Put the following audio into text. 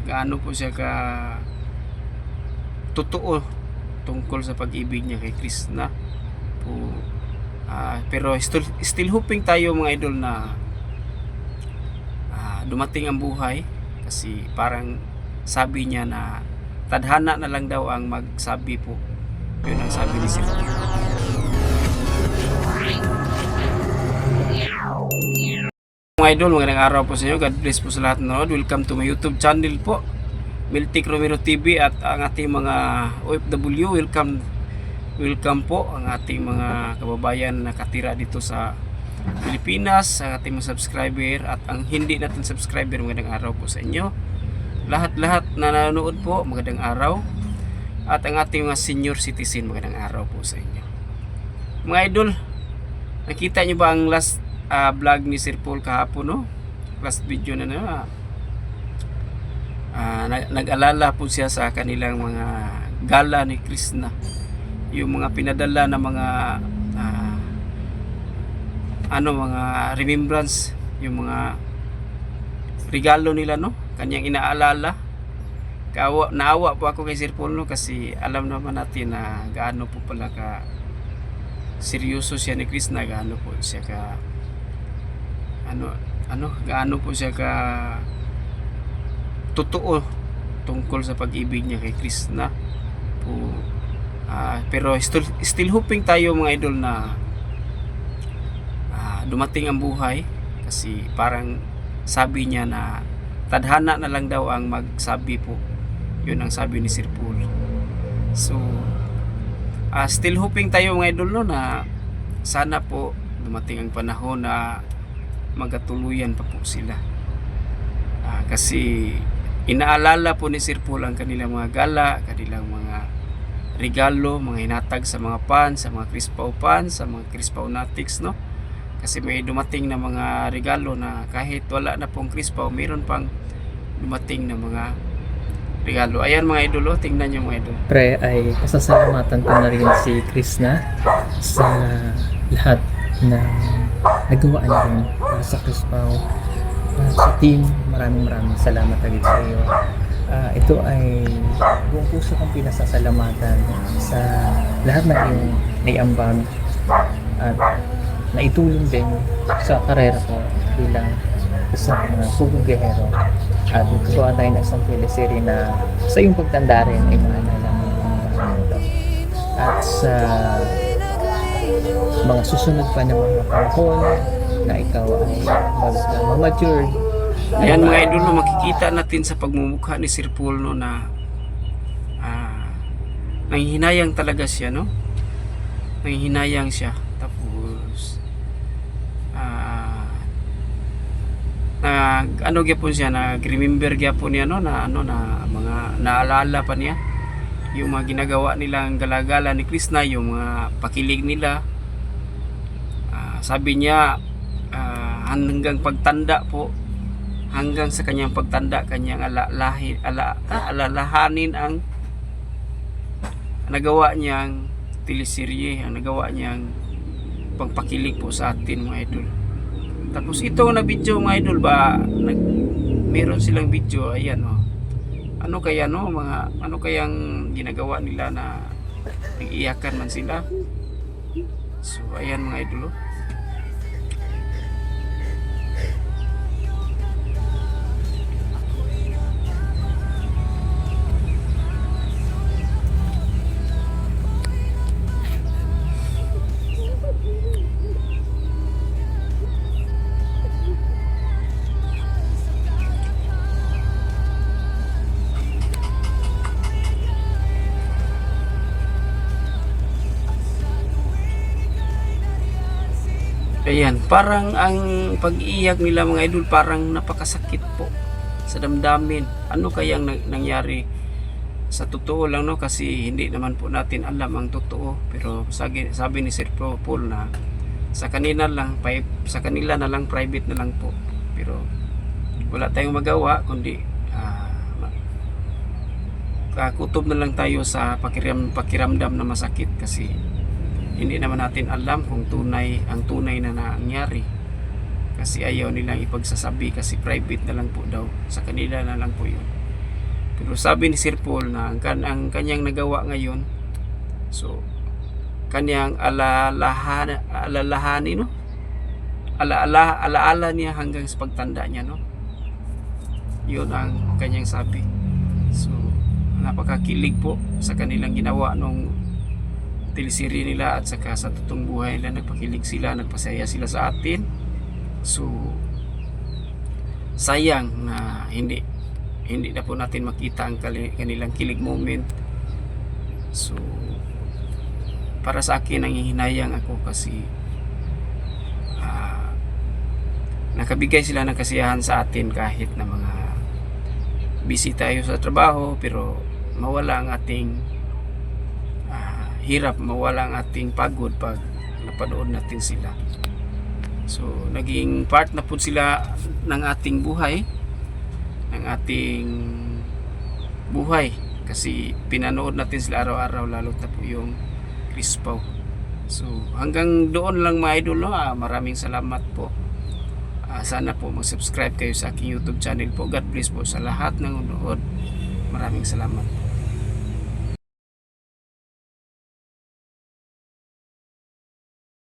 gaano po siya ka totoo tungkol sa pag-ibig niya kay Krishna po. Pero still hoping tayo mga idol na dumating ang buhay, kasi parang sabi niya na tadhana na lang daw ang magsabi po. Yun ang sabi ni Sir. Mga idol, magandang araw po sa inyo. God bless po sa lahat ng nanonood. Welcome to my YouTube channel po, Miltic Romero TV, at ang ating mga OFW. Welcome po ang ating mga kababayan na katira dito sa Pilipinas, ang ating mga subscriber at ang hindi natin subscriber. Magandang araw po sa inyo. Lahat na nanonood po, magandang araw. At ang ating mga senior citizen, magandang araw po sa inyo. Mga idol, nakita nyo ba ang last vlog ni Sir Paul kahapon, no? Last video na nag-alala po siya sa kanilang mga gala ni Krishna, yung mga pinadala na mga mga remembrance, yung mga regalo nila, no? Kanyang inaalala. Naawa po ako kay Sir Paul, no? Kasi alam naman natin na gaano po pala ka seryoso siya ni Krishna, gaano po siya ka gaano po siya ka totoo tungkol sa pag-ibig niya kay Krishna po. Pero still hoping tayo mga idol na dumating ang buhay, kasi parang sabi niya na tadhana na lang daw ang magsabi po. Yun ang sabi ni Sir Paul. So still hoping tayo mga idol, no, na sana po dumating ang panahon na magkatuluyan pa po sila. Kasi inaalala po ni Sir Paul ang kanilang mga gala, kanilang mga regalo, mga hinatag sa mga fans, sa mga Crispaw fans, sa mga Crispaw Natics, no? Kasi may dumating na mga regalo na kahit wala na pong Crispaw, mayroon pang dumating na mga regalo. Ayan mga idol, tingnan nyo mga idol. Pre, ay pasasalamatan ko na rin si Krishna sa lahat na nagawa niya rin sa Crispaw. Sa team, maraming salamat agad sa iyo. Ito ay buong puso kong pinasasalamatan sa lahat na iyong naiambag at naitulong din sa karera ko bilang isang pugong gehero. At magkagawa tayo ng isang teleserye na sa iyong pagtanda rin ay maalala mo ang ito. At sa mga susunod pa na mga panahon na ikaw ay mag-mature. Ayan mga idol, no, makikita natin sa pagmumukha ni Sir Paul, no, na nanghihinayang talaga siya, no? Nanghihinayang siya. Tapos gyapon siya, nag-remember gyapon niya, no, na mga naalala pa niya yung mga ginagawa nilang galagala ni Krishna, yung mga pakilig nila. Sabi niya hanggang pagtanda po, hanggang sa kanyang pagtanda, kanyang alalahanin ang nagawa niyang teleserye, ang nagawa niyang pagpakilig po sa atin mga idol. Tapos ito na video mga idol, meron silang video, ayan, oh. Ano kayang ginagawa nila na nag-iyakan man sila. So ayan mga idol, oh. Ayan, parang ang pag-iyak nila mga idol, parang napakasakit po sa damdamin. Ano kayang nangyari? Sa totoo lang, no, kasi hindi naman po natin alam ang totoo. Pero sabi ni Sir Paul na sa kanila na lang private na lang po. Pero wala tayong magawa kundi kutob na lang tayo sa pakiramdam na masakit, kasi hindi naman natin alam kung ang tunay na nangyari, kasi ayaw nilang ipagsasabi kasi private na lang po daw, sa kanila na lang po yun. Pero sabi ni Sir Paul na ang kanyang nagawa ngayon, so kanyang alalahanin, no? Alaala niya hanggang sa pagtanda niya, no? Yun ang kanyang sabi. So napakakilig po sa kanilang ginawa nung teleserye nila at saka sa totoong buhay nila. Nagpakilig sila, nagpasaya sila sa atin. So sayang na hindi na po natin makita ang kanilang kilig moment. So para sa akin, nangihinayang ako kasi nakabigay sila ng kasiyahan sa atin kahit na mga busy tayo sa trabaho, pero mawala ang ating hirap, mawala ang ating pagod pag napanood natin sila. So naging part na po sila ng ating buhay, kasi pinanood natin sila araw-araw, lalo na po yung Chris Pao. So hanggang doon lang mga idol, no? Maraming salamat po. Sana po mag-subscribe kayo sa aking YouTube channel po. God bless po sa lahat ng nanonood. Maraming salamat po.